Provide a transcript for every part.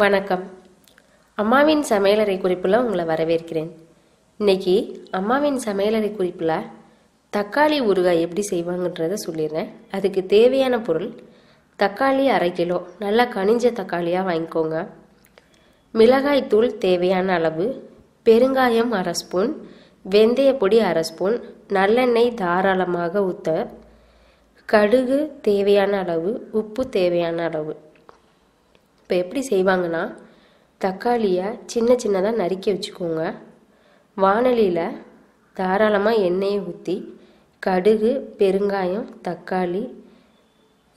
வணக்கம். அம்மாவின் சமையலறை குறிப்பில் உங்களை வரவேற்கிறேன். இன்னைக்கு அம்மாவின் சமையலறை குறிப்பில் தக்காளி ஊறுகாய் எப்படி செய்வாங்கன்றதை சொல்லிடுறேன். அதுக்கு தேவையான பொருள்: தக்காளி 1/2 கிலோ, நல்லா கனிஞ்ச தக்காளியாக வாங்கிக்கோங்க. மிளகாய் தூள் தேவையான அளவு, பெருங்காயம் 1/2 ஸ்பூன், வெந்தயப்பொடி 1/2 ஸ்பூன், நல்லெண்ணெய் தாராளமாக ஊற்ற, கடுகு தேவையான அளவு, உப்பு தேவையான அளவு. இப்போ எப்படி செய்வாங்கன்னா, தக்காளியை சின்ன சின்னதாக நறுக்கி வச்சுக்கோங்க. வாணலியில் தாராளமாக எண்ணெயை ஊற்றி கடுகு, பெருங்காயம், தக்காளி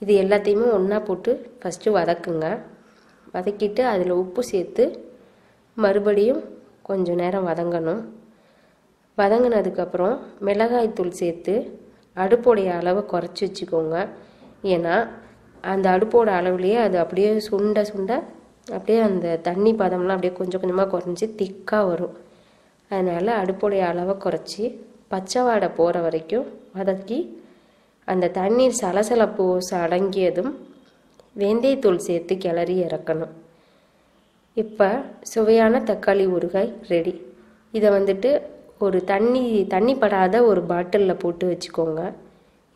இது எல்லாத்தையுமே ஒன்றா போட்டு ஃபஸ்ட்டு வதக்குங்க. வதக்கிட்டு அதில் உப்பு சேர்த்து மறுபடியும் கொஞ்சம் நேரம் வதங்கணும். வதங்கினதுக்கப்புறம் மிளகாய்த்தூள் சேர்த்து அடுப்போடைய அளவை குறைச்சி வச்சுக்கோங்க. ஏன்னா அந்த அடுப்போட அளவுலேயே அது அப்படியே சுண்ட அப்படியே அந்த தண்ணி பதம்லாம் அப்படியே கொஞ்சம் கொஞ்சமாக குறைஞ்சி திக்காக வரும். அதனால் அடுப்போடைய அளவை குறைச்சி பச்சை வாடை போகிற வரைக்கும் வதக்கி அந்த தண்ணீர் சலசலப்பு அடங்கியதும் வெந்தயத்தூள் சேர்த்து கிளறி இறக்கணும். இப்போ சுவையான தக்காளி ஊறுகாய் ரெடி. இதை ஒரு தண்ணி படாத ஒரு பாட்டிலில் போட்டு வச்சுக்கோங்க.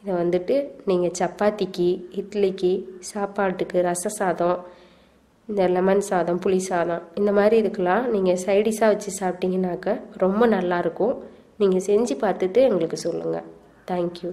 இதை நீங்கள் சப்பாத்திக்கு, இட்லிக்கு, சாப்பாட்டுக்கு, ரச சாதம், இந்த லெமன் சாதம், புளி சாதம் இந்த மாதிரி இதுக்கெல்லாம் நீங்கள் சைடிஷாக வச்சு சாப்பிட்டீங்கன்னாக்க ரொம்ப நல்லாயிருக்கும். நீங்கள் செஞ்சு பார்த்துட்டு எங்களுக்கு சொல்லுங்கள். தேங்க்யூ.